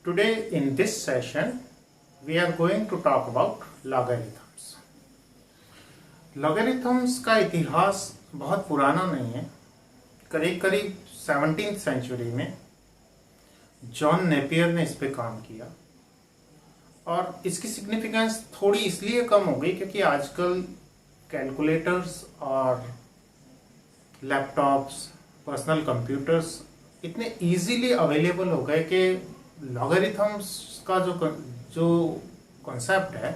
Today in this session we are going to talk about logarithms. Logarithms का इतिहास बहुत पुराना नहीं है. करीब करीब 17th सेंचुरी में जॉन नेपियर ने इस पे काम किया और इसकी सिग्निफिकेंस थोड़ी इसलिए कम हो गई क्योंकि आजकल कैलकुलेटर्स और लैपटॉप्स, पर्सनल कंप्यूटर्स इतने इजीली अवेलेबल हो गए कि लॉगरिथम्स का जो कॉन्सेप्ट है,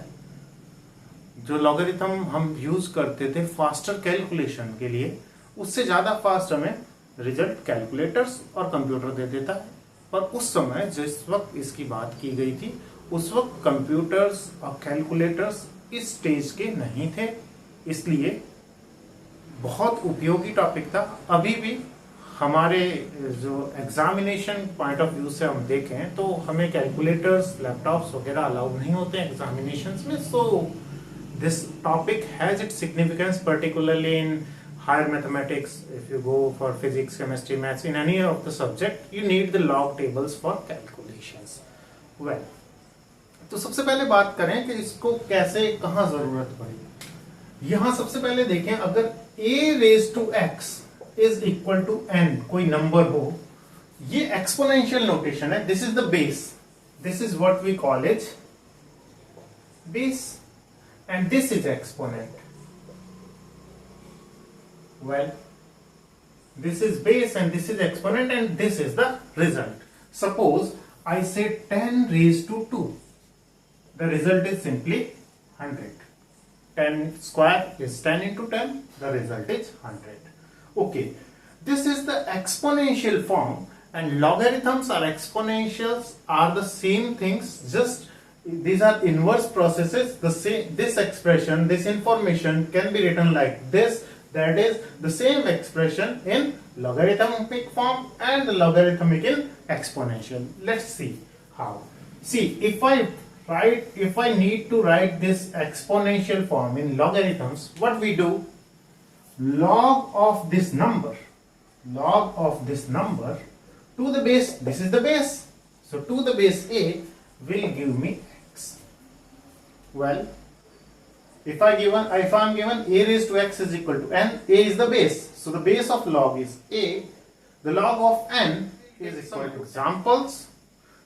जो लॉगरिथम हम यूज करते थे फास्टर कैलकुलेशन के लिए, उससे ज़्यादा फास्ट हमें रिजल्ट कैलकुलेटर्स और कंप्यूटर दे देता है. पर उस समय जिस वक्त इसकी बात की गई थी उस वक्त कंप्यूटर्स और कैलकुलेटर्स इस स्टेज के नहीं थे, इसलिए बहुत उपयोगी टॉपिक था. अभी भी हमारे जो एग्जामिनेशन पॉइंट ऑफ व्यू से हम देखें तो हमें कैलकुलेटर्स, लैपटॉप्स वगैरह अलाउड नहीं होते हैं एग्जामिनेशंस में. So this topic has its significance particularly in higher mathematics. If you go for physics, chemistry, maths, in any of the subject you need the log tables for calculations. Well, तो सबसे पहले बात करें कि इसको कैसे, कहाँ जरूरत पड़ी. यहाँ सबसे पहले देखें, अगर a raised to x is equal to n कोई नंबर हो, ये एक्सपोनेंशियल नोटेशन है. This is the base, this is what we call it base and this is exponent. Well, this is base and this is exponent and this is the result. Suppose I say 10 raised to 2. The result is simply 100. 10 square is 10 into 10. The result is 100. Okay. This is the exponential form, and logarithms or exponentials are the same things. Just these are inverse processes. The same, this expression, this information can be written like this. That is the same expression in logarithmic form and logarithmic in exponential. Let's see how. See, if I need to write this exponential form in logarithms, what we do? Log of this number to the base. This is the base. So to the base a will give me x. Well, if I'm given a raised to x is equal to n, a is the base. So the base of log is a. The log of n is equal to examples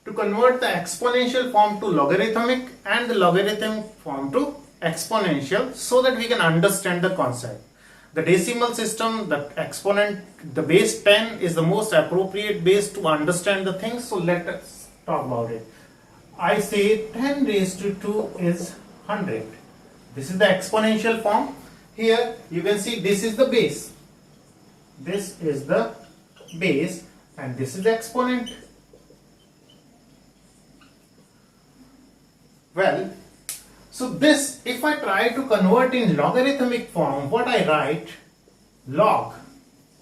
to convert the exponential form to logarithmic and the logarithmic form to exponential so that we can understand the concept. The decimal system, the exponent, the base 10 is the most appropriate base to understand the things. So let us talk about it. I say 10 raised to 2 is 100. This is the exponential form. Here you can see this is the base. This is the base and this is the exponent. Well, so this, if I try to convert in logarithmic form, what I write? Log.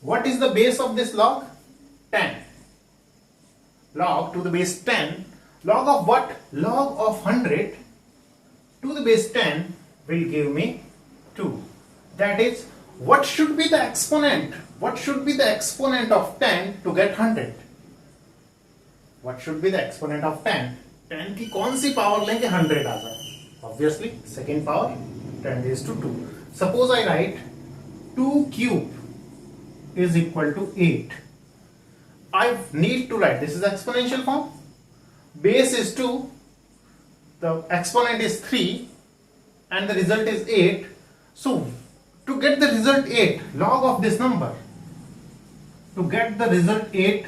What is the base of this log? 10. Log to the base 10. Log of what? Log of 100 to the base 10 will give me 2. That is, what should be the exponent? What should be the exponent of 10 to get 100? What should be the exponent of 10? 10 की कौन सी power लेंगे 100 आ जाए? Obviously, second power 10 raised to 2. Suppose I write 2 cube is equal to 8. I need to write, this is the exponential form. Base is 2, the exponent is 3. And the result is 8. So to get the result 8, log of this number, to get the result 8,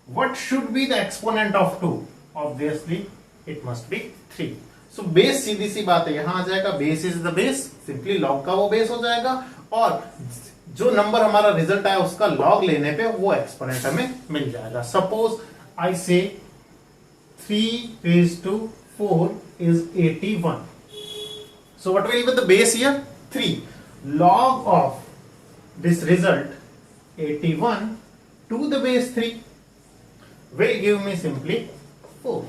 what should be the exponent of 2? Obviously it must be 3. So base सीधी सी बात है, यहाँ आ जाएगा, base is the base, simply log का वो base हो जाएगा और जो नंबर हमारा रिजल्ट आया उसका log लेने पे वो एक्सपोनेंट हमें मिल जाएगा. Suppose I say 3 raised to 4 is 81. So what will be the base here? 3. Log of this result 81 to the base 3 will give me simply 4.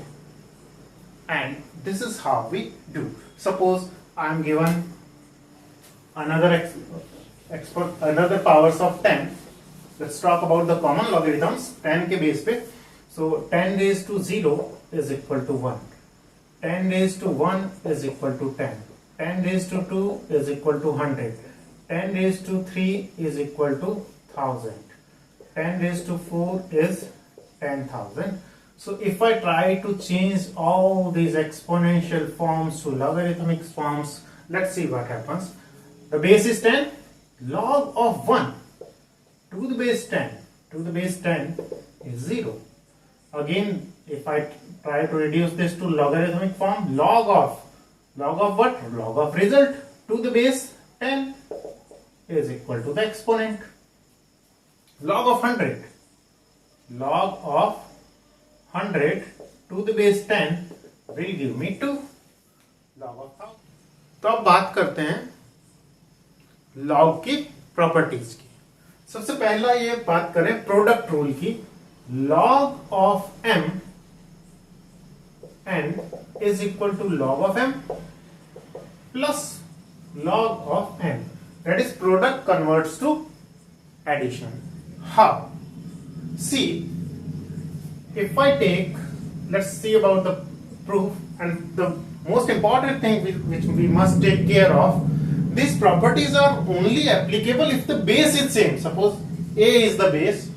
And this is how we do. Suppose I am given another powers of 10. Let's talk about the common logarithms 10 के base पे. So 10 raised to 0 is equal to 1. 10 raised to 1 is equal to 10. 10 raised to 2 is equal to 100. 10 raised to 3 is equal to 1000. 10 raised to 4 is 10,000. So if I try to change all these exponential forms to logarithmic forms, let's see what happens. The base is 10. Log of 1 to the base 10 to the base 10 is 0. Again, if I try to reduce this to logarithmic form, log of what? Log of result to the base 10 is equal to the exponent. Log of 100. Log of 100 to the base 10 will give me 2. Log of 1000. तो अब बात करते हैं log की properties की। सबसे पहला ये बात करें प्रोडक्ट रूल की। Log of m n is equal to log of m plus log of n. That is, product converts to addition. How? See, if I take, let's see about the proof, and the most important thing which we must take care of, these properties are only applicable if the base is same. Suppose A is the base.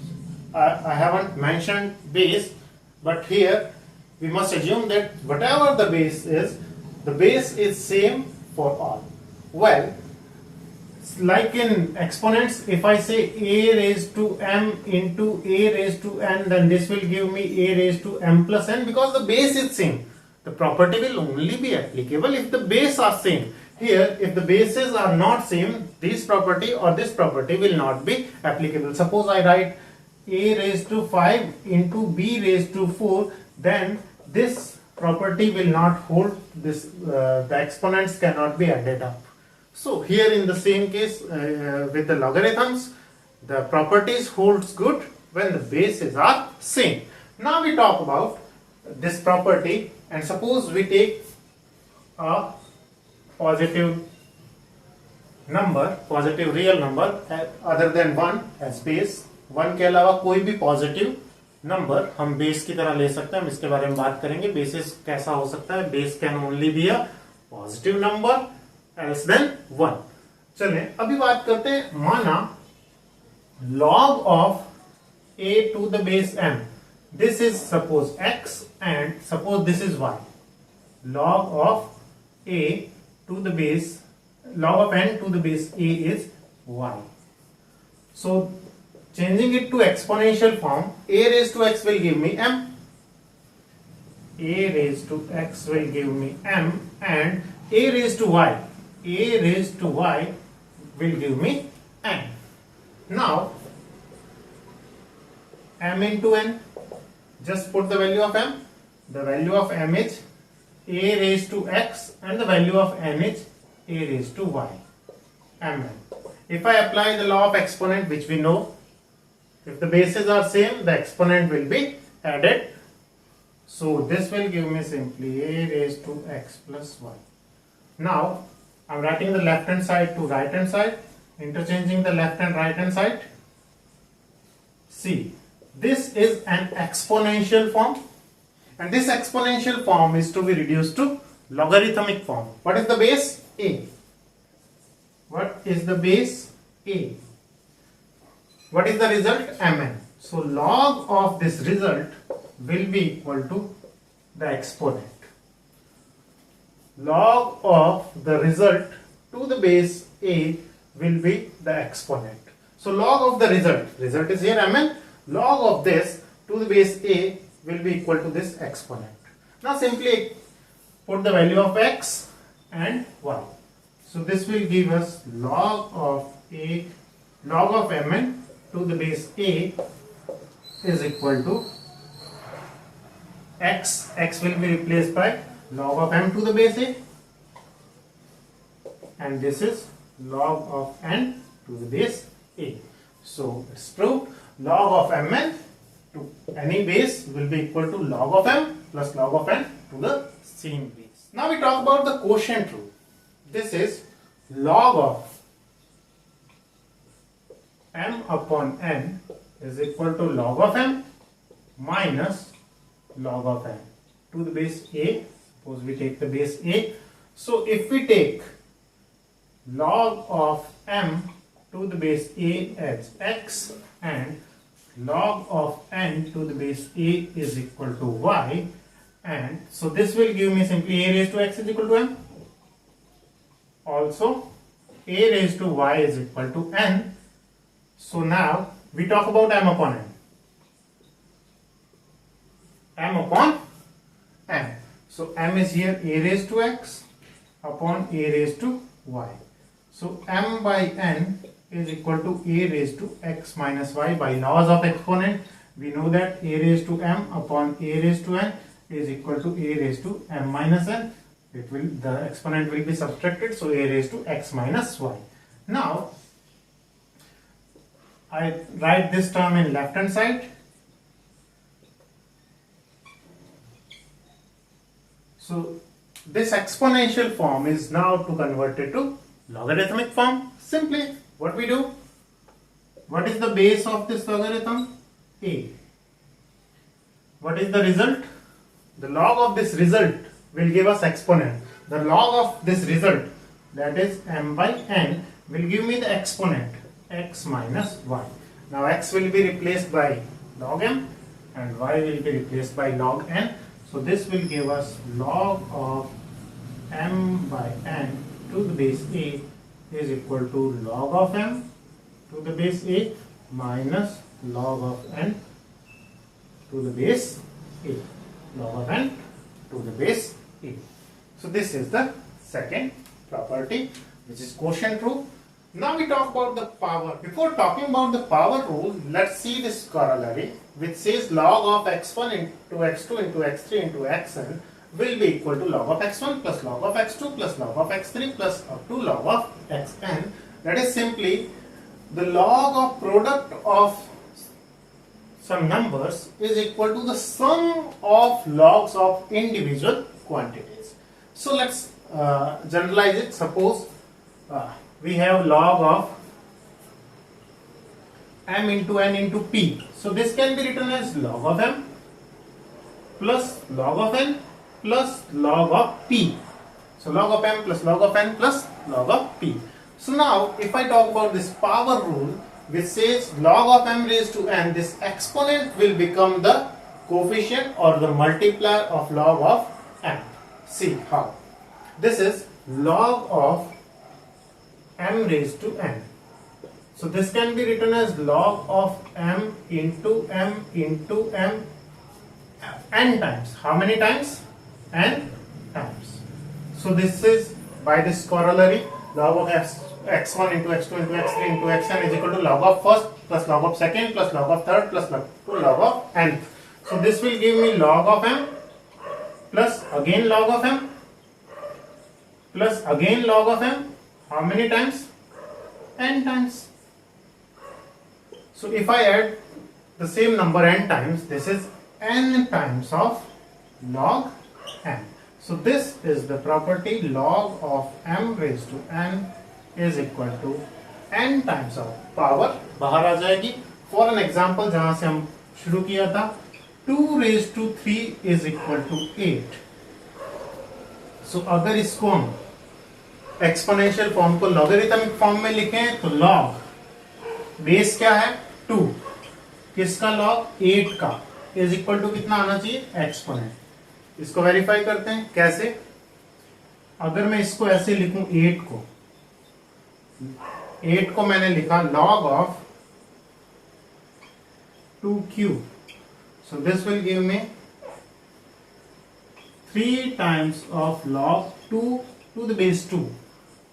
I haven't mentioned base, but here we must assume that whatever the base is same for all. Well, like in exponents, if I say a raised to m into a raised to n, then this will give me a raised to m plus n, because the base is same. The property will only be applicable if the base are same. Here, if the bases are not same, this property or this property will not be applicable. Suppose I write a raised to 5 into b raised to 4, then this property will not hold. The exponents cannot be added up. So here in the same case with the logarithms, the properties holds good when the bases are same. Now we talk about this property, and suppose we take a positive real number other than 1 as base. 1 के अलावा कोई भी positive number हम base की तरह ले सकते हैं। हम इसके बारे में बात करेंगे। बेसिस कैसा हो सकता है? Base can only be a positive number else than 1। चले अभी बात करते हैं। माना log of a to the base m, this is suppose x and suppose this is y. Log of a to the base, log of n to the base a is y. So changing it to exponential form, a raised to x will give me m, a raised to x will give me m, and a raised to y will give me n. Now m into n, just put the value of m. The value of m is a raised to x and the value of n is a raised to y, mn. If I apply the law of exponent, which we know, if the bases are same, the exponent will be added. So this will give me simply a raised to x plus y. Now I am writing the left hand side to right hand side, interchanging the left and right hand side. See, this is an exponential form, and this exponential form is to be reduced to logarithmic form. What is the base? A. What is the base? A. What is the result? Mn. So log of this result will be equal to the exponent. Log of the result to the base a will be the exponent. So log of the result is here mn, log of this to the base a will be equal to this exponent. Now simply put the value of x and y. So this will give us log of mn to the base a is equal to x will be replaced by log of m to the base a, and this is log of n to the base a. So it's proved, log of mn to any base will be equal to log of m plus log of n to the same base. Now we talk about the quotient rule. This is log of m upon n is equal to log of m minus log of n to the base a. Suppose we take the base a. So if we take log of m to the base a as x and log of n to the base a is equal to y, and so this will give me simply a raised to x is equal to m. Also a raised to y is equal to n. So now we talk about m upon n. M upon n. So m is here a raised to x upon a raised to y. So m by n is equal to a raised to x minus y. By laws of exponent, we know that a raised to m upon a raised to n is equal to a raised to m minus n. The exponent will be subtracted, so a raised to x minus y. Now I write this term in left hand side. So this exponential form is now to convert it to logarithmic form. Simply what we do, what is the base of this logarithm? A. What is the result? The log of this result will give us exponent. The log of this result, that is m by n, will give me the exponent x minus y. Now x will be replaced by log m and y will be replaced by log n. So this will give us log of m by n to the base a is equal to log of m to the base a minus log of n to the base a. Log of n to the base a. So this is the second property, which is quotient rule. Now we talk about the power. Before talking about the power rule, let's see this corollary, which says log of x1 into x2 into x3 into xn will be equal to log of x1 plus log of x2 plus log of x3 plus up to log of xn. That is simply the log of product of some numbers is equal to the sum of logs of individual quantities. So let's generalize it. Suppose we have log of m into n into p. So this can be written as log of m plus log of n plus log of p. So log of m plus log of n plus log of p. So now if I talk about this power rule, which says log of m raised to n, this exponent will become the coefficient or the multiplier of log of m. See how. This is log of m raised to n. So this can be written as log of m into m into m n times. How many times? N times. So this is by this corollary, log of x1 into x2 into x3 into xn is equal to log of first plus log of second plus log of third plus log of n. So this will give me log of m plus again log of m plus again log of m. How many times? N times. So if I add the same number n times, this is n times of log m. So this is the property log of m raised to n is equal to n times of power बाहर आ जाएगी. For an example जहां से हम शुरू किया था, 2 raised to 3 is equal to 8. So अगर इसको हम एक्सपोनेंशियल फॉर्म को लॉगरिथमिक फॉर्म में लिखें तो लॉग बेस क्या है 2, किसका लॉग 8 का इज इक्वल टू कितना आना चाहिए एक्सपोनेंट. इसको वेरीफाई करते हैं कैसे. अगर मैं इसको ऐसे लिखूं 8 को मैंने लिखा log of 2q. So this will give me 3 times of log 2 to the base 2.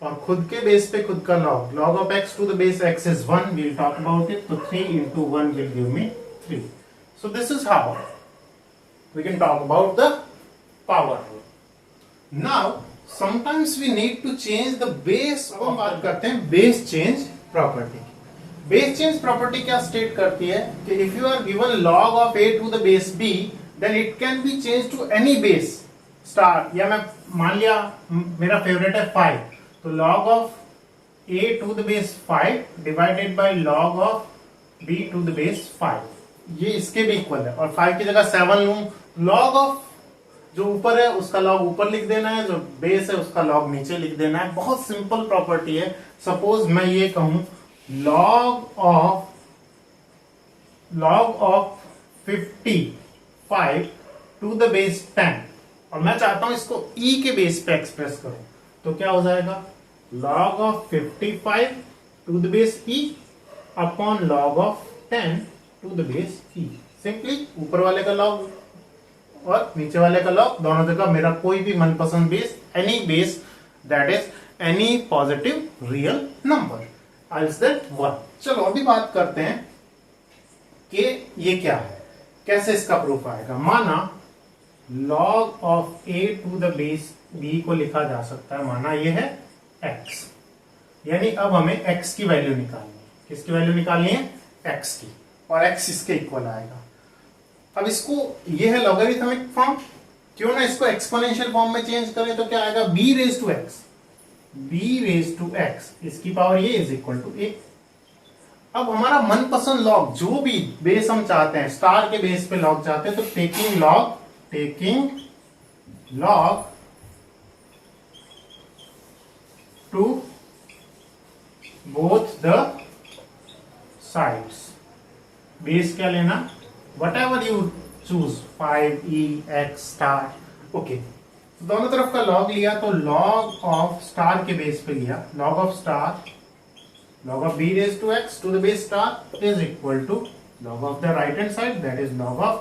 और खुद के बेस पे खुद का log of x to the base x is 1. We'll talk about it. So 3 into 1 will give me 3. So this is how we can talk about the power rule. Now sometimes we need to change the base. अब हम बात करते हैं base change property. Base change property क्या state करती है कि if you are given log of a to the base b, then it can be changed to any base star. या मैं मान लिया मेरा फेवरेट है 5, तो log of a to the base 5 divided by log of b to the base 5. ये इसके भी इक्वल है, और 5 की जगह 7 लूं, लॉग ऑफ जो ऊपर है उसका लॉग ऊपर लिख देना है, जो बेस है उसका लॉग नीचे लिख देना है। बहुत सिंपल प्रॉपर्टी है। सपोज मैं ये कहूं log of 55 to the base 10, और मैं चाहता हूं इसको e के बेस पे एक्सप्रेस करूं, तो क्या हो जाएगा log of 55 to the base e upon log of 10 to the base e। Simply ऊपर वाले का लॉग और नीचे वाले का लॉग, दोनों जगह मेरा कोई भी मनपसंद base, any base that is any positive real number, is that 1। चलो अभी बात करते हैं कि ये क्या है, कैसे इसका प्रूफ आएगा। माना log of a to the base b को लिखा जा सकता है, माना ये है x, यानी अब हमें x की वैल्यू निकालनी है। किसकी वैल्यू निकालनी है? x की, और x इसके इक्वल आएगा। अब इसको, ये है लॉगरिथमिक फॉर्म, क्यों ना इसको एक्सपोनेंशियल फॉर्म में चेंज करें, तो क्या आएगा b रेज टू x, इसकी पावर ये इज इक्वल टू a। अब हमारा मनपसंद लॉग, जो भी बेस हम चाहते हैं, स्टार के बेस पे लॉग चाहते हैं, तो taking log to both the sides, base क्या लेना, what ever you choose, 5e x star, okay. दोनों तरफ का लॉग लिया, तो लॉग ऑफ स्टार के बेस पे लिया, log of star, log of b raised to x to the base star is equal to log of the right hand side, that is log of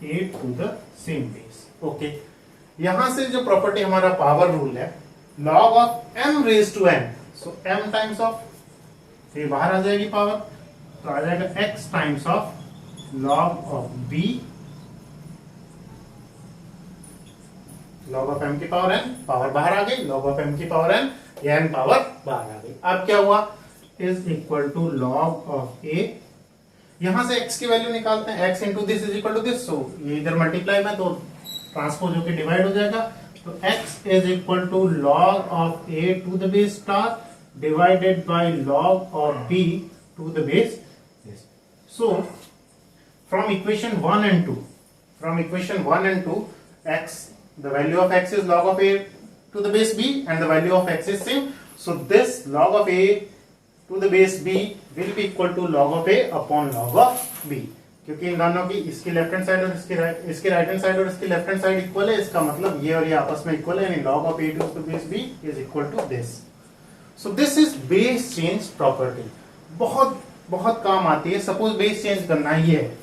a to the same base, okay। यहां से जो property हमारा power rule है, log of m raised to n, so m times of, ये बाहर आ जाएगी power, तो आ जाएगा x times of log of b, log of m की पावर n, पावर बाहर आ गई, log of m की पावर n, ये n पावर बाहर आ गई। अब क्या हुआ, is equal to log of a, यहां से x की वैल्यू निकालते हैं, x into this is equal to this, so ये इधर मल्टीप्लाई में, तो ट्रांसपोज होकर डिवाइड हो जाएगा, तो x is equal to log of a to the base star divided by log of b to the base. So from equation 1 and 2, x, the value of x is log of a to the base b and the value of x is same, so this log of a to the base b will be equal to log of a upon log of b, क्योंकि इन दोनों की, इसकी left hand side और इसकी right hand side और इसकी left hand side equal है, इसका मतलब ये और ये आपस में इक्वल है, यानी log of a to the base b is equal to this। so this is base change property, बहुत बहुत काम आती है। सपोज बेस चेंज करना है, ये है,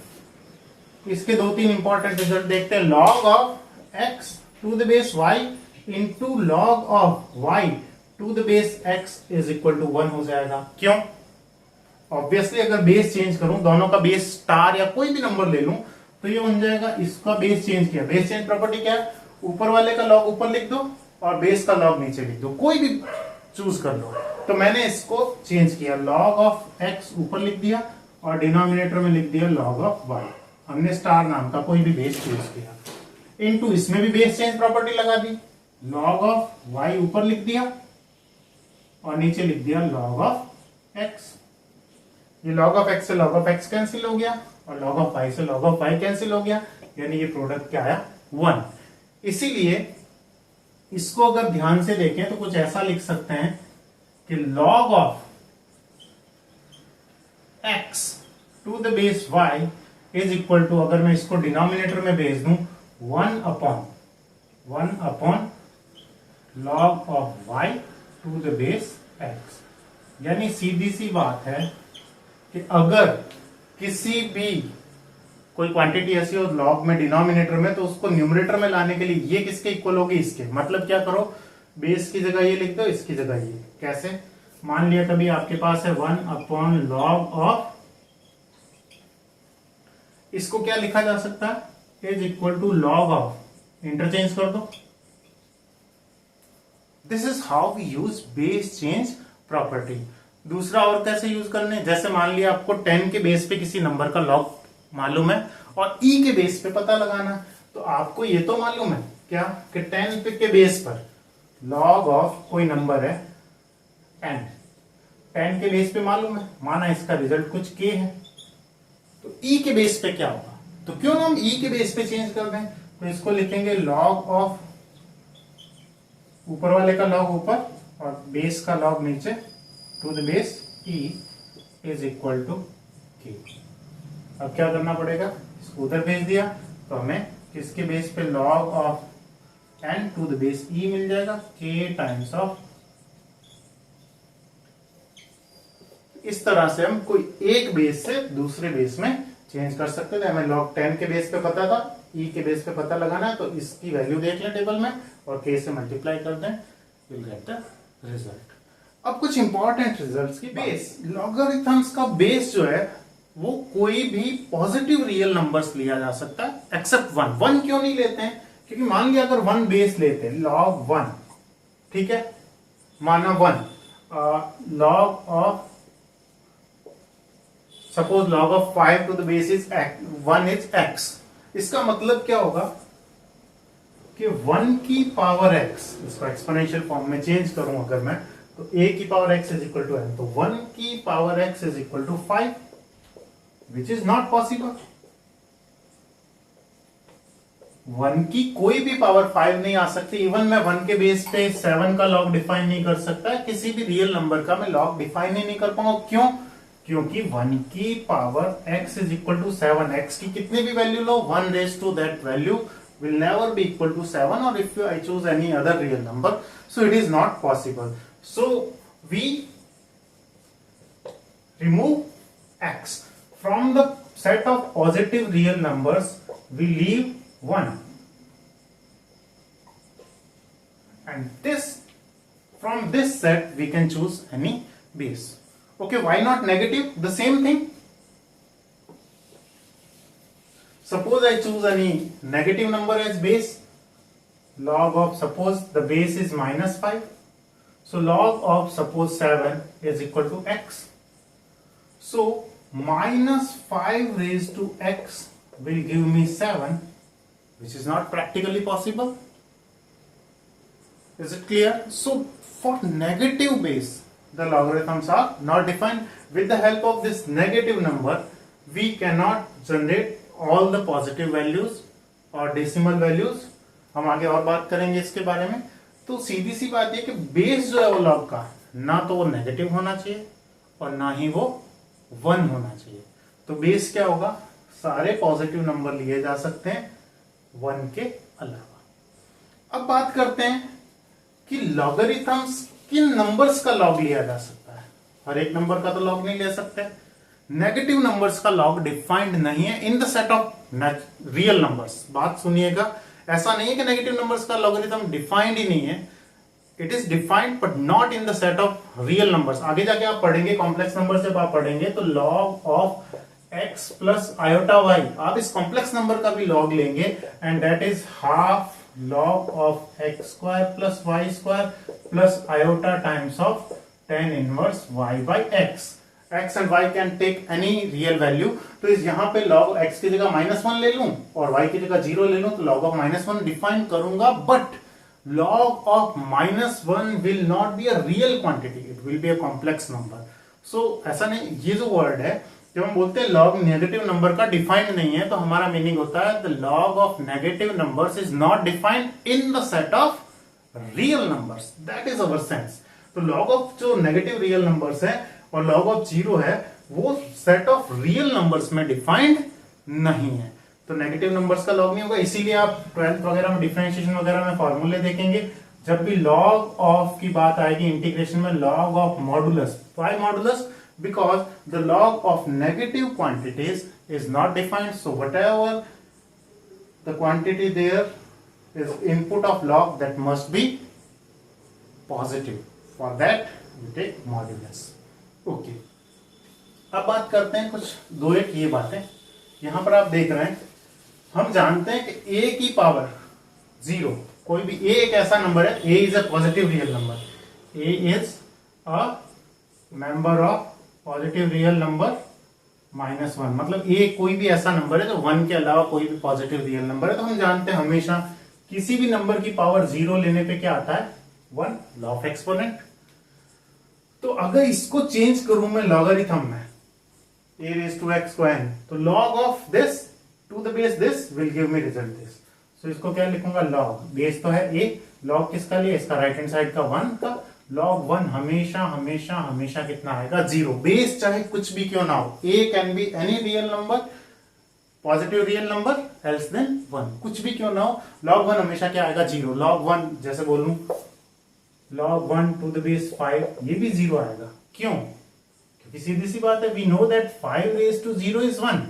इसके 2-3 इंपॉर्टेंट रिजल्ट देखते हैं। log of x to the base y into log of y to the base x is equal to 1 हो जाएगा। क्यों? ऑब्वियसली अगर बेस चेंज करूं, दोनों का बेस स्टार या कोई भी नंबर ले लूं, तो ये बन जाएगा, इसका बेस चेंज किया। बेस चेंज प्रॉपर्टी क्या है, ऊपर वाले का लॉग ऊपर लिख दो और बेस का लॉग नीचे लिख दो, कोई भी चूज कर लो। तो मैंने इसको चेंज किया, लॉग ऑफ x ऊपर लिख दिया और डिनोमिनेटर में लिख दिया लॉग ऑफ y, हमने स्टार नाम का कोई भी बेस चूज किया, इनटू इसमें भी बेस चेंज प्रॉपर्टी लगा दी, लॉग ऑफ y ऊपर लिख दिया और नीचे लिख दिया log of x। ये log of x से log of x कैंसिल हो गया और log of y से log of y कैंसिल हो गया, यानी ये प्रोडक्ट क्या आया, 1। इसीलिए इसको अगर ध्यान से देखें तो कुछ ऐसा लिख सकते हैं कि log of x to the base y is equal to, अगर मैं इसको डिनोमिनेटर में भेज दूं, 1 upon log of y to the base x। यानी सीधी सी बात है कि अगर किसी भी कोई क्वांटिटी ऐसी हो लॉग में डिनोमिनेटर में, तो उसको न्यूमरेटर में लाने के लिए ये किसके इक्वल होगी, इसके। मतलब क्या करो, बेस की जगह ये लिख दो, इसकी जगह ये। कैसे? मान लिया कभी आपके पास है 1 अपॉन लॉग ऑफ, इसको क्या लिखा जा सकता है, is equal to log of, interchange कर दो। This is how we use base change property. दूसरा और कैसे यूज करने, जैसे मान लिया आपको 10 के बेस पे किसी नंबर का लॉग मालूम है और e के बेस पे पता लगाना, तो आपको ये तो मालूम है क्या कि 10 के बेस पर लॉग ऑफ कोई नंबर है n, 10 के बेस पे मालूम है, माना इसका रिजल्ट कुछ k है, तो ई के बेस पे क्या होगा, तो क्यों हम ई के बेस पे चेंज कर दें, तो इसको लिखेंगे लॉग ऑफ ऊपर वाले का लॉग ऊपर और बेस का लॉग नीचे to the base e is equal to k. अब क्या करना पड़ेगा, इसको उधर भेज दिया तो हमें किसके बेस पे log of n to the base e मिल जाएगा, के टाइम्स ऑफ। इस तरह से हम कोई एक बेस से दूसरे बेस में चेंज कर सकते थे। हमें log 10 के बेस पे पता था, e के बेस पे पता लगाना है, तो इसकी वैल्यू देख लें टेबल में और k से मल्टीप्लाई कर दें, विल गेट द रिजल्ट। अब कुछ इंपॉर्टेंट रिजल्ट्स की बेस, लॉगरिथम्स का बेस जो है वो कोई भी पॉजिटिव रियल नंबर्स लिया जा सकता है एक्सेप्ट वन। वन क्यों नहीं लेते हैं, क्योंकि मान लिया अगर वन बेस लेते हैं log 1, ठीक है, माना 1, log of suppose log of 5 to the base is 1 is x। इसका मतलब क्या होगा कि 1 की पावर x, इसको एक्सपोनेंशियल फॉर्म में चेंज करूं अगर मैं, तो a की power x is equal to n, तो 1 की power x is equal to 5, which is not possible. 1 की कोई भी पावर 5 नहीं आ सकती। इवन मैं 1 के बेस पे 7 का लॉग डिफाइन नहीं कर सकता, किसी भी रियल नंबर का मैं लॉग डिफाइन ही नहीं कर पाऊंगा। क्यों, क्योंकि 1 की power x is equal to 7, x की कितनी भी वैल्यू लो, 1 raise to that value will never be equal to 7, or if I choose any other real number, so it is not possible. So we remove x from the set of positive real numbers, we leave 1, and this, from this set we can choose any base. Okay, why not negative? The same thing. Suppose I choose any negative number as base, log of, suppose the base is -5, so log of suppose 7 is equal to x. So -5 raised to x will give me 7, which is not practically possible. Is it clear? So for negative base, the logarithms are not defined. With the help of this negative number, we cannot generate all the positive values और decimal values. हम आगे और बात करेंगे इसके बारे में। तो सीधी सी बात है कि बेस जो है वो लॉग का, ना तो वो नेगेटिव होना चाहिए और ना ही वो 1 होना चाहिए। तो बेस क्या होगा, सारे पॉजिटिव नंबर लिए जा सकते हैं 1 के अलावा। अब बात करते हैं कि लॉगरिथम्स किन नंबर्स का लॉग लिया जा सकता है। हर एक नंबर का तो लॉग नहीं ले सकते। नेगेटिव नंबर्स का लॉग डिफाइंड नहीं है in the set of real numbers. बात सुनिएगा, ऐसा नहीं है कि नेगेटिव नंबर्स का लॉगरिथम डिफाइंड ही नहीं है, it is defined but not in the set of real numbers. आगे जाके आप पढ़ेंगे, कॉम्प्लेक्स नंबर जब आप पढ़ेंगे तो log of x plus iota y, आप इस कॉम्प्लेक्स नंबर का भी लॉग लेंगे and that is half log of x square plus y square plus iota times of tan inverse y by x. x and y can take any real value. तो इस यहाँ पे log x की जगह -1 ले लूं और y की जगह 0 ले लूं तो log of -1 डिफाइन करूंगा, but log of -1 will not be a real quantity, it will be a complex number. So ऐसा नहीं, ये जो वर्ड है जब हम बोलते हैं log नेगेटिव नंबर का डिफाइंड नहीं है तो हमारा मीनिंग होता है the log of negative numbers is not defined in the set of real numbers. That is our sense. तो log of जो नेगेटिव रियल नंबर्स है और log of 0 है वो सेट ऑफ रियल नंबर्स में डिफाइंड नहीं है, तो नेगेटिव नंबर्स का log नहीं होगा। इसीलिए आप 12th वगैरह में डिफरेंशिएशन वगैरह में फॉर्मूले देखेंगे, जब भी log ऑफ की बात आएगी इंटीग्रेशन में log of modulus. Why modulus? Because the log of negative quantities is not defined, so whatever the quantity there is input of log, that must be positive. For that you take modulus. Okay. अब बात करते हैं कुछ दो एक ये बातें। यहां पर आप देख रहे हैं, हम जानते हैं कि a की पावर 0, कोई भी a एक ऐसा नंबर है, a is a positive real number, a is a member of positive real number -1, मतलब a कोई भी ऐसा नंबर है जो 1 के अलावा कोई भी पॉजिटिव रियल नंबर है। तो हम जानते हैं हमेशा किसी भी नंबर की पावर 0 लेने पे क्या आता है, 1, लॉ ऑफ एक्सपोनेंट। तो अगर इसको चेंज करूं मैं लॉगरिथम में, a raised to x को n, तो log of this to the base this will give me result this. So इसको क्या लिखूंगा, log बेस तो है a, log किसका लिए, इसका राइट हैंड साइड का 1 का, log 1 हमेशा हमेशा हमेशा कितना आएगा, 0. बेस चाहे कुछ भी क्यों ना हो, a can be any real number, positive real number, else than 1, कुछ भी क्यों ना हो, log 1 हमेशा क्या आएगा, 0. log 1 जैसे बोलूं log 1 to the base 5, ये भी 0 आएगा. क्यों? क्योंकि सीधी सी बात है, we know that 5 raised to 0 is 1.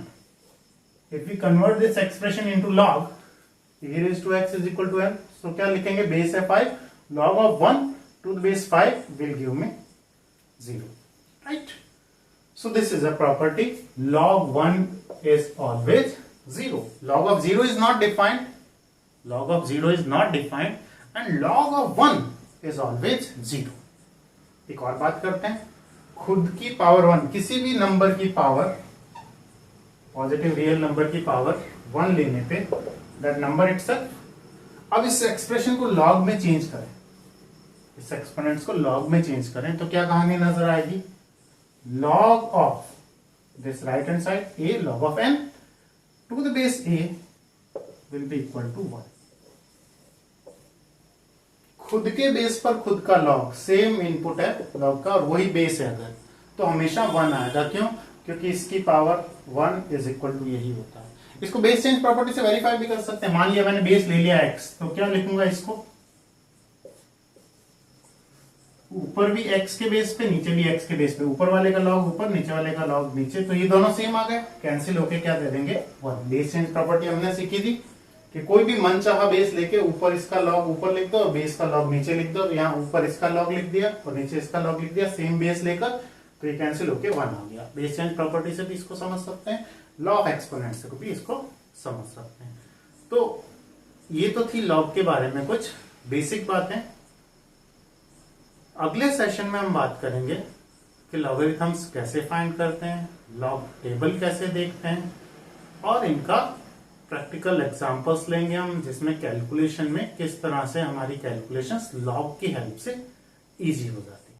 If we convert this expression into log, a raised to x is equal to n, so क्या लिखेंगे, बेस है 5, log of 1 to the base 5 will give me 0, right? So this is a property, log 1 is always 0. Log of 0 is not defined, log of 0 is not defined, and log of 1 is always 0. एक और बात करते हैं, खुद की power 1, किसी भी number की पावर, पॉजिटिव रियल नंबर की पावर 1 लेने पे दैट नंबर इटसेल्फ, अब इस एक्सप्रेशन को लॉग में चेंज करें, इस एक्सपोनेंट्स को लॉग में चेंज करें, तो क्या कहानी नजर आएगी, log of this right hand side a log of n to the base a will be equal to 1. खुद के बेस पर खुद का log, सेम इनपुट है log का और वही बेस है अगर, तो हमेशा 1 आएगा. क्यों? क्योंकि इसकी पावर 1 इज इक्वल टू यही होता है. इसको बेस चेंज प्रॉपर्टी से वेरीफाई भी कर सकते हैं. मान लिया मैंने बेस ले लिया x, तो क्या लिखूंगा, इसको ऊपर भी x के बेस पे, नीचे भी x के बेस पे, ऊपर वाले का log ऊपर, नीचे वाले का log नीचे, तो ये दोनों सेम आ गए, कैंसिल होके क्या दे देंगे, 1. बेस चेंज प्रॉपर्टी हमने सीखी थी कि कोई भी मनचाहा बेस लेके ऊपर इसका log ऊपर लिख दो और बेस का log नीचे लिख दो. यहाँ ऊपर इसका log लिख दिया और नीचे इसका log लिख दिया, सेम बेस लेकर, तो ये कैंसिल होके 1 आ गया. बेस चेंज प्रॉपर्टी से भी इसको समझ सकते हैं, लॉ ऑफ एक्सपोनेंट से भी इसको समझ सकते हैं. तो ये तो थी लॉग के बारे में कुछ बेसिक बातें. अगले सेशन में हम बात करेंगे कि लॉगरिथम्स कैसे फाइंड करते हैं, लॉग टेबल कैसे देखते हैं, और इनका प्रैक्टिकल एग्जांपल्स लेंगे हम, जिसमें कैलकुलेशन में किस तरह से हमारी कैलकुलेशंस लॉग की हेल्प से इजी हो जाती है.